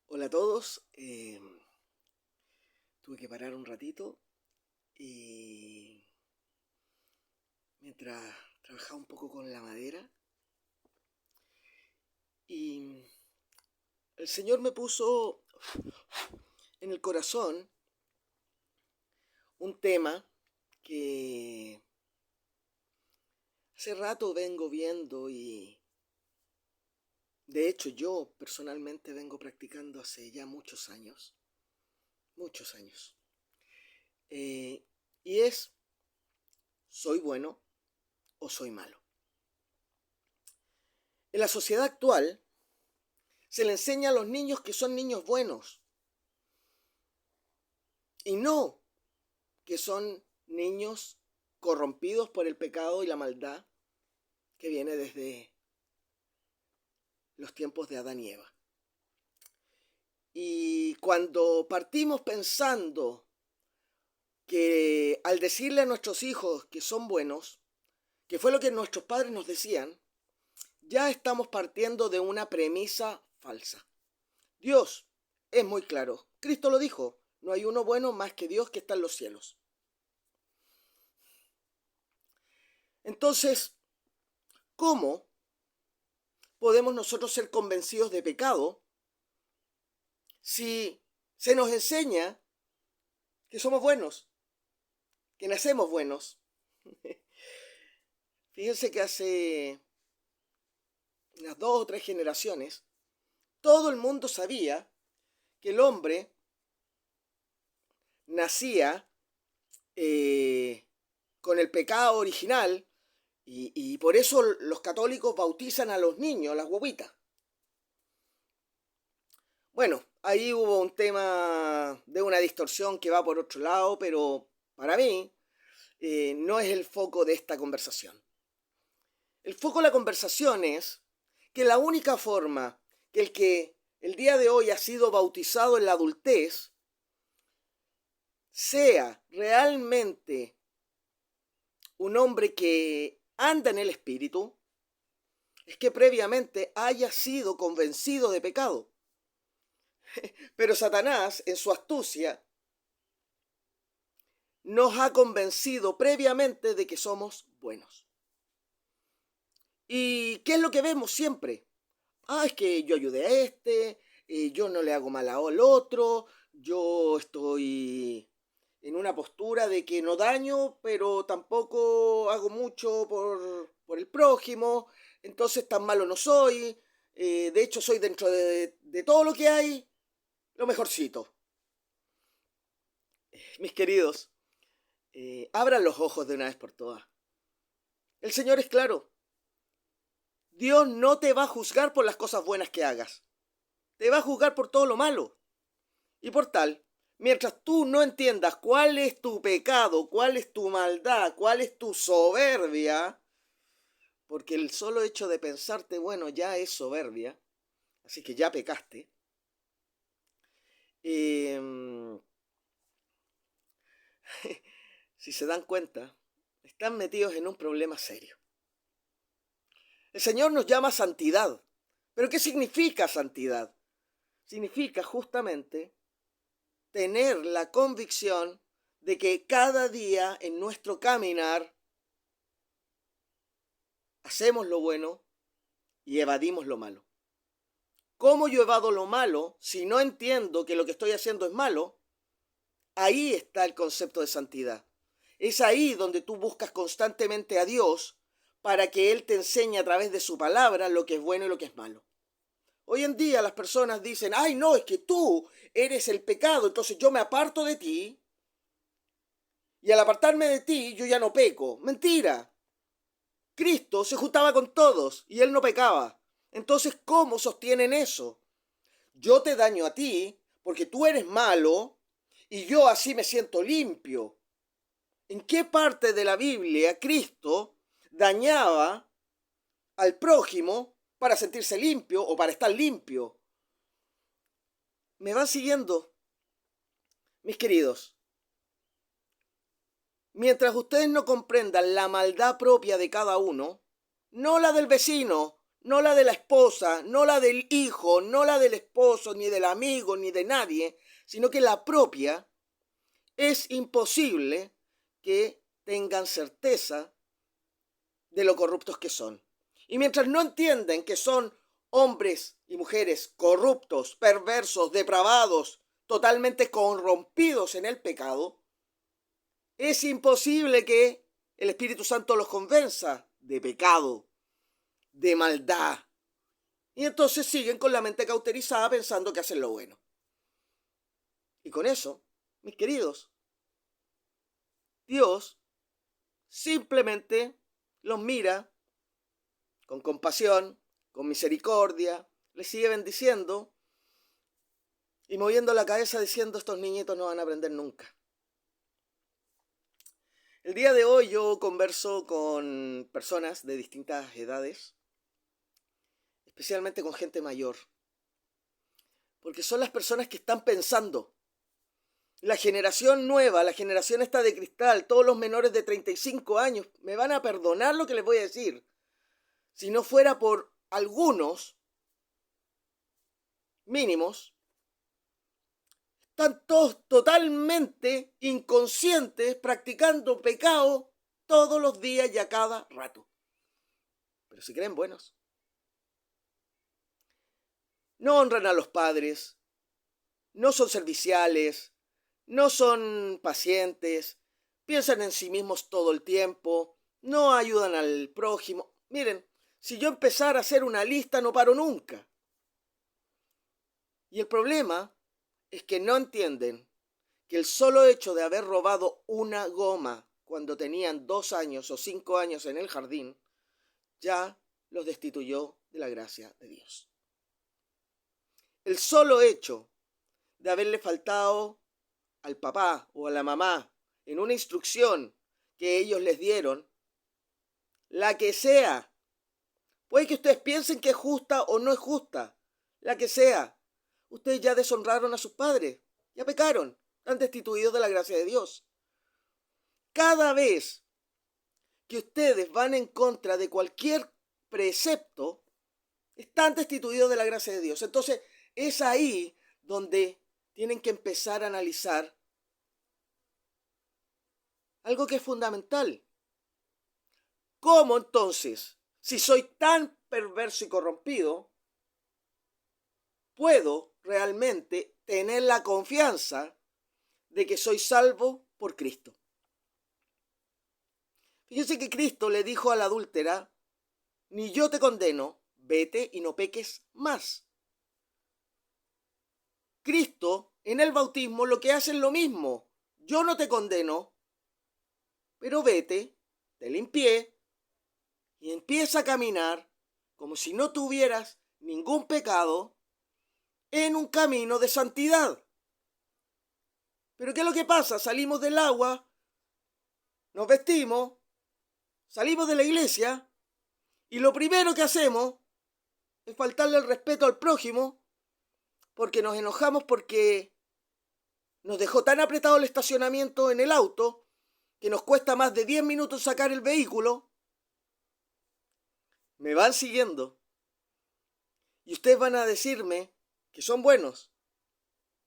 Hola a todos. Tuve que parar un ratito y mientras trabajaba un poco con la madera y el Señor me puso en el corazón un tema que hace rato vengo viendo y de hecho yo personalmente vengo practicando hace ya muchos años. Eh, y es, ¿soy bueno o soy malo? En la sociedad actual se le enseña a los niños que son niños buenos y no que son niños corrompidos por el pecado y la maldad que viene desde los tiempos de Adán y Eva. Y cuando partimos pensando que al decirle a nuestros hijos que son buenos, que fue lo que nuestros padres nos decían, ya estamos partiendo de una premisa falsa. Dios es muy claro. Cristo lo dijo, no hay uno bueno más que Dios que está en los cielos. Entonces, ¿cómo podemos nosotros ser convencidos de pecado si se nos enseña que somos buenos, que nacemos buenos? Fíjense que hace unas 2 o 3 generaciones, todo el mundo sabía que el hombre nacía con el pecado original y por eso los católicos bautizan a los niños, a las guaguitas. Bueno, ahí hubo un tema de una distorsión que va por otro lado, pero para mí no es el foco de esta conversación. El foco de la conversación es que la única forma que el día de hoy ha sido bautizado en la adultez sea realmente un hombre que anda en el espíritu, es que previamente haya sido convencido de pecado. Pero Satanás, en su astucia, nos ha convencido previamente de que somos buenos. ¿Y qué es lo que vemos siempre? Es que yo ayudé a este, yo no le hago mal al otro, yo estoy en una postura de que no daño, pero tampoco hago mucho por el prójimo, entonces tan malo no soy, de hecho soy dentro de todo lo que hay, lo mejorcito. Mis queridos, abran los ojos de una vez por todas. El Señor es claro, Dios no te va a juzgar por las cosas buenas que hagas, te va a juzgar por todo lo malo. Y por tal, mientras tú no entiendas cuál es tu pecado, cuál es tu maldad, cuál es tu soberbia, porque el solo hecho de pensarte bueno ya es soberbia, así que ya pecaste, eh, si se dan cuenta, están metidos en un problema serio. El Señor nos llama santidad. ¿Pero qué significa santidad? Significa justamente tener la convicción de que cada día en nuestro caminar hacemos lo bueno y evadimos lo malo. ¿Cómo yo evado lo malo si no entiendo que lo que estoy haciendo es malo? Ahí está el concepto de santidad. Es ahí donde tú buscas constantemente a Dios para que Él te enseñe a través de su palabra lo que es bueno y lo que es malo. Hoy en día las personas dicen, ay no, es que tú eres el pecado, entonces yo me aparto de ti y al apartarme de ti yo ya no peco. Mentira. Cristo se juntaba con todos y Él no pecaba. Entonces, ¿cómo sostienen eso? Yo te daño a ti porque tú eres malo y yo así me siento limpio. ¿En qué parte de la Biblia Cristo dañaba al prójimo para sentirse limpio o para estar limpio? ¿Me van siguiendo, mis queridos? Mientras ustedes no comprendan la maldad propia de cada uno, no la del vecino, no la de la esposa, no la del hijo, no la del esposo, ni del amigo, ni de nadie, sino que la propia, es imposible que tengan certeza de lo corruptos que son. Y mientras no entienden que son hombres y mujeres corruptos, perversos, depravados, totalmente corrompidos en el pecado, es imposible que el Espíritu Santo los convenza de pecado, de maldad. Y entonces siguen con la mente cauterizada pensando que hacen lo bueno. Y con eso, mis queridos, Dios simplemente los mira con compasión, con misericordia, les sigue bendiciendo y moviendo la cabeza diciendo estos niñitos no van a aprender nunca. El día de hoy yo converso con personas de distintas edades, especialmente con gente mayor, porque son las personas que están pensando. La generación nueva, la generación esta de cristal, todos los menores de 35 años, me van a perdonar lo que les voy a decir. Si no fuera por algunos mínimos, están todos totalmente inconscientes practicando pecado todos los días y a cada rato. Pero se creen buenos. No honran a los padres, no son serviciales, no son pacientes, piensan en sí mismos todo el tiempo, no ayudan al prójimo. Miren, si yo empezara a hacer una lista no paro nunca. Y el problema es que no entienden que el solo hecho de haber robado una goma cuando tenían 2 años o 5 años en el jardín ya los destituyó de la gracia de Dios. El solo hecho de haberle faltado al papá o a la mamá en una instrucción que ellos les dieron, la que sea, puede que ustedes piensen que es justa o no es justa, la que sea, ustedes ya deshonraron a sus padres, ya pecaron, están destituidos de la gracia de Dios. Cada vez que ustedes van en contra de cualquier precepto, están destituidos de la gracia de Dios. Entonces, es ahí donde tienen que empezar a analizar algo que es fundamental. ¿Cómo entonces, si soy tan perverso y corrompido, puedo realmente tener la confianza de que soy salvo por Cristo? Fíjense que Cristo le dijo a la adúltera, ni yo te condeno, vete y no peques más. Cristo en el bautismo lo que hace es lo mismo. Yo no te condeno, pero vete, te limpié y empieza a caminar como si no tuvieras ningún pecado en un camino de santidad. Pero ¿qué es lo que pasa? Salimos del agua, nos vestimos, salimos de la iglesia y lo primero que hacemos es faltarle el respeto al prójimo porque nos enojamos porque nos dejó tan apretado el estacionamiento en el auto que nos cuesta más de 10 minutos sacar el vehículo. Me van siguiendo y ustedes van a decirme que son buenos.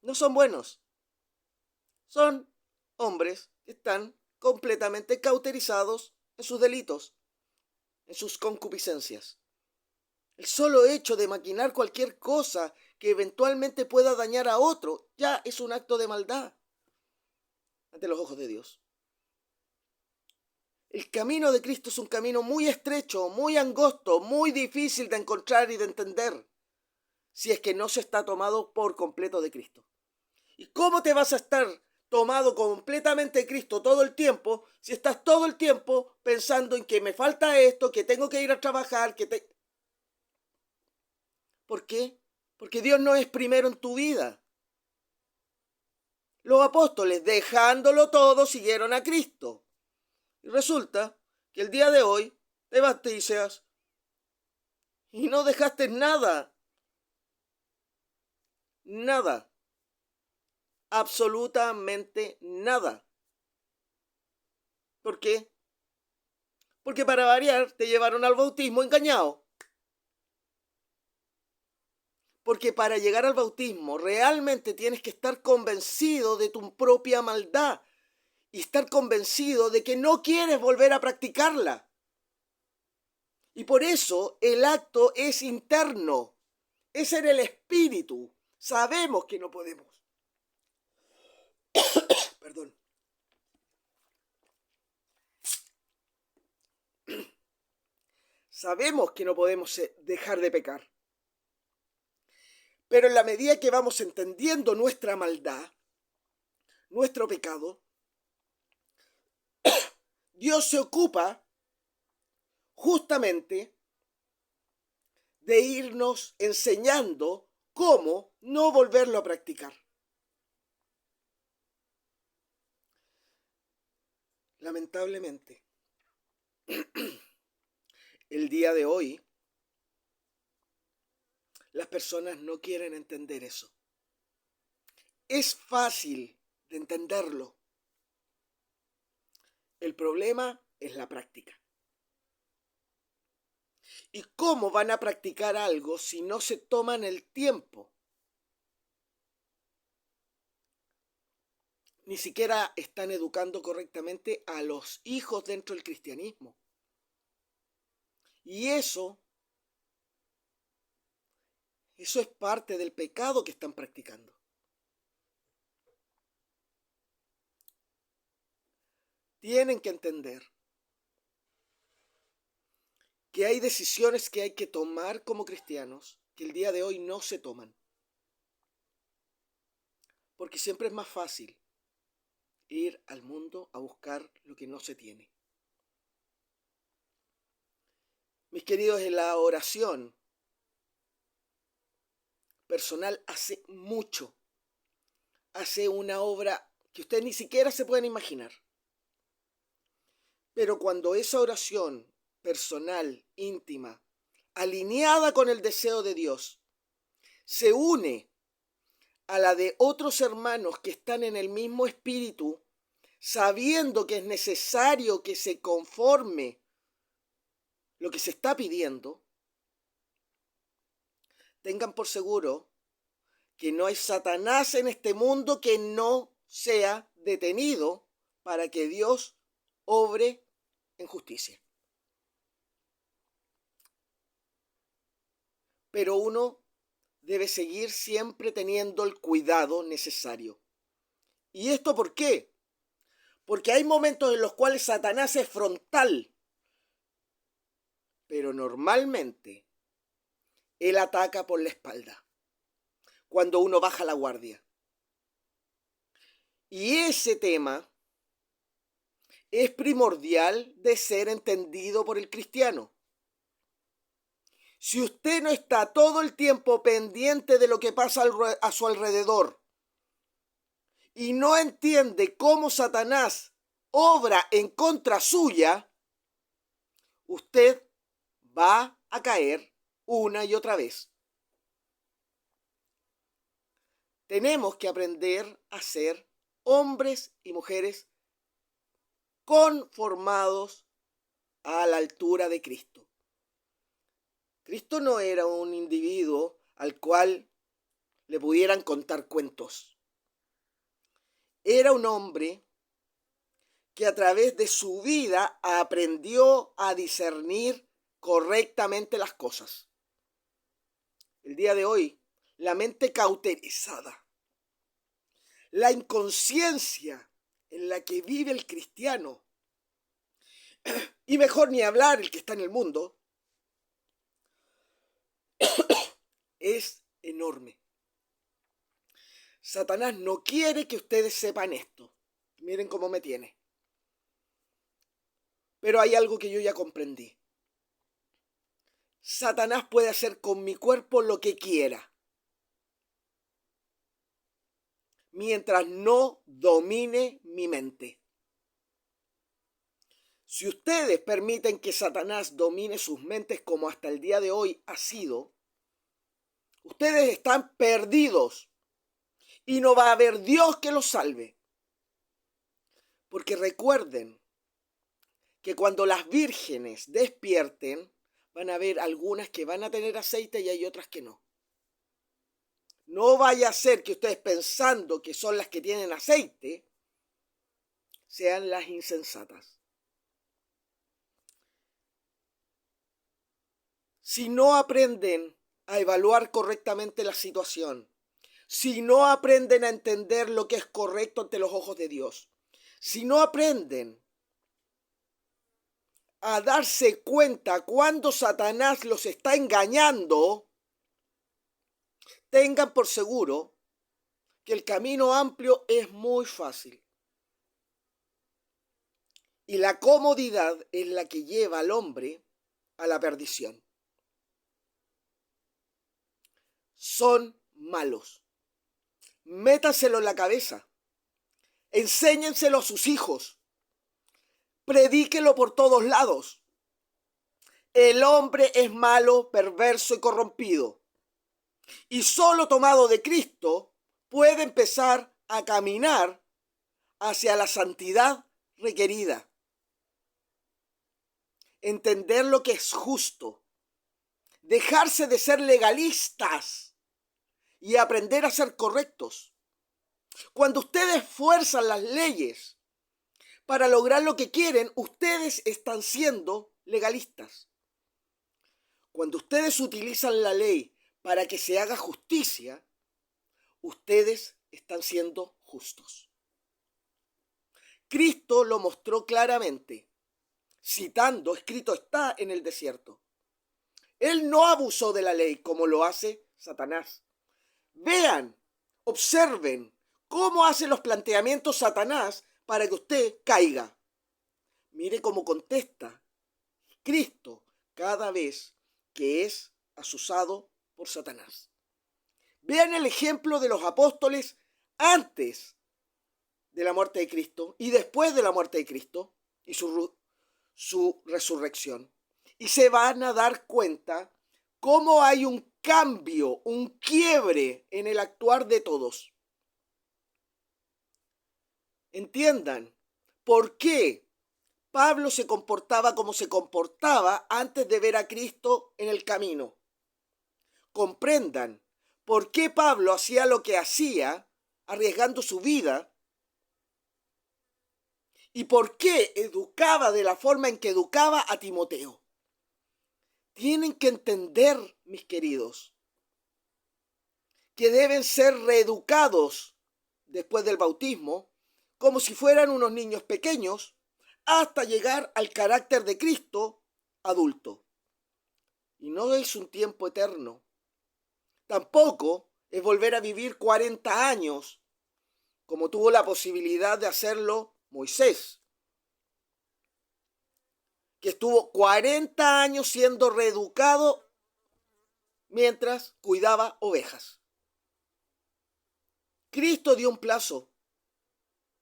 No son buenos. Son hombres que están completamente cauterizados en sus delitos, en sus concupiscencias. El solo hecho de maquinar cualquier cosa que eventualmente pueda dañar a otro ya es un acto de maldad ante los ojos de Dios. El camino de Cristo es un camino muy estrecho, muy angosto, muy difícil de encontrar y de entender si es que no se está tomado por completo de Cristo. ¿Y cómo te vas a estar tomado completamente de Cristo todo el tiempo si estás todo el tiempo pensando en que me falta esto, que tengo que ir a trabajar, ¿Por qué? Porque Dios no es primero en tu vida. Los apóstoles, dejándolo todo, siguieron a Cristo. Y resulta que el día de hoy te bautizas y no dejaste nada. Nada. Absolutamente nada. ¿Por qué? Porque para variar te llevaron al bautismo engañado. Porque para llegar al bautismo realmente tienes que estar convencido de tu propia maldad y estar convencido de que no quieres volver a practicarla. Y por eso el acto es interno, es en el espíritu. Sabemos que no podemos. Perdón. Sabemos que no podemos dejar de pecar. Pero en la medida que vamos entendiendo nuestra maldad, nuestro pecado, Dios se ocupa justamente de irnos enseñando cómo no volverlo a practicar. Lamentablemente, el día de hoy, las personas no quieren entender eso. Es fácil de entenderlo. El problema es la práctica. ¿Y cómo van a practicar algo si no se toman el tiempo? Ni siquiera están educando correctamente a los hijos dentro del cristianismo. Y eso es parte del pecado que están practicando. Tienen que entender que hay decisiones que hay que tomar como cristianos que el día de hoy no se toman. Porque siempre es más fácil ir al mundo a buscar lo que no se tiene. Mis queridos, en la oración personal hace una obra que ustedes ni siquiera se pueden imaginar. Pero cuando esa oración personal, íntima, alineada con el deseo de Dios, se une a la de otros hermanos que están en el mismo espíritu, sabiendo que es necesario que se conforme lo que se está pidiendo, tengan por seguro que no hay Satanás en este mundo que no sea detenido para que Dios obre en justicia. Pero uno debe seguir siempre teniendo el cuidado necesario. ¿Y esto por qué? Porque hay momentos en los cuales Satanás es frontal, pero normalmente él ataca por la espalda, cuando uno baja la guardia. Y ese tema es primordial de ser entendido por el cristiano. Si usted no está todo el tiempo pendiente de lo que pasa a su alrededor y no entiende cómo Satanás obra en contra suya, usted va a caer una y otra vez. Tenemos que aprender a ser hombres y mujeres conformados a la altura de Cristo. Cristo no era un individuo al cual le pudieran contar cuentos. Era un hombre que a través de su vida aprendió a discernir correctamente las cosas. El día de hoy, la mente cauterizada, la inconsciencia en la que vive el cristiano, y mejor ni hablar el que está en el mundo, es enorme. Satanás no quiere que ustedes sepan esto. Miren cómo me tiene. Pero hay algo que yo ya comprendí. Satanás puede hacer con mi cuerpo lo que quiera, mientras no domine mi mente. Si ustedes permiten que Satanás domine sus mentes como hasta el día de hoy ha sido, ustedes están perdidos y no va a haber Dios que los salve. Porque recuerden que cuando las vírgenes despierten, van a haber algunas que van a tener aceite y hay otras que no. No vaya a ser que ustedes, pensando que son las que tienen aceite, sean las insensatas. Si no aprenden a evaluar correctamente la situación, si no aprenden a entender lo que es correcto ante los ojos de Dios, si no aprenden a darse cuenta cuando Satanás los está engañando, tengan por seguro que el camino amplio es muy fácil. Y la comodidad es la que lleva al hombre a la perdición. Son malos. Métanselo en la cabeza. Enséñenselo a sus hijos. Predíquelo por todos lados. El hombre es malo, perverso y corrompido. Y solo tomado de Cristo puede empezar a caminar hacia la santidad requerida. Entender lo que es justo. Dejarse de ser legalistas y aprender a ser correctos. Cuando ustedes fuerzan las leyes para lograr lo que quieren, ustedes están siendo legalistas. Cuando ustedes utilizan la ley para que se haga justicia, ustedes están siendo justos. Cristo lo mostró claramente, citando, escrito está en el desierto. Él no abusó de la ley como lo hace Satanás. Vean, observen cómo hace los planteamientos Satanás para que usted caiga. Mire cómo contesta Cristo cada vez que es asusado por Satanás. Vean el ejemplo de los apóstoles antes de la muerte de Cristo y después de la muerte de Cristo y su resurrección. Y se van a dar cuenta cómo hay un cambio, un quiebre en el actuar de todos. Entiendan por qué Pablo se comportaba como se comportaba antes de ver a Cristo en el camino. Comprendan por qué Pablo hacía lo que hacía, arriesgando su vida, y por qué educaba de la forma en que educaba a Timoteo. Tienen que entender, mis queridos, que deben ser reeducados después del bautismo, como si fueran unos niños pequeños, hasta llegar al carácter de Cristo adulto. Y no es un tiempo eterno. Tampoco es volver a vivir 40 años, como tuvo la posibilidad de hacerlo Moisés, que estuvo 40 años siendo reeducado mientras cuidaba ovejas. Cristo dio un plazo.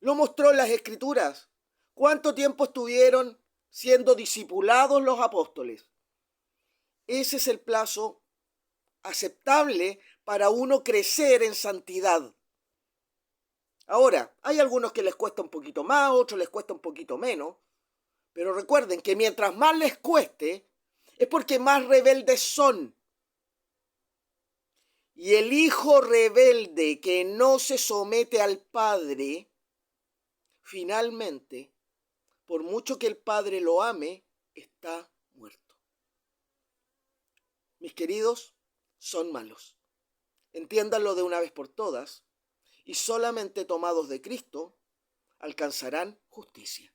Lo mostró en las Escrituras. ¿Cuánto tiempo estuvieron siendo discipulados los apóstoles? Ese es el plazo aceptable para uno crecer en santidad. Ahora, hay algunos que les cuesta un poquito más, otros les cuesta un poquito menos, pero recuerden que mientras más les cueste, es porque más rebeldes son. Y el hijo rebelde que no se somete al padre, finalmente, por mucho que el padre lo ame, está muerto. Mis queridos, son malos. Entiéndanlo de una vez por todas, y solamente tomados de Cristo alcanzarán justicia.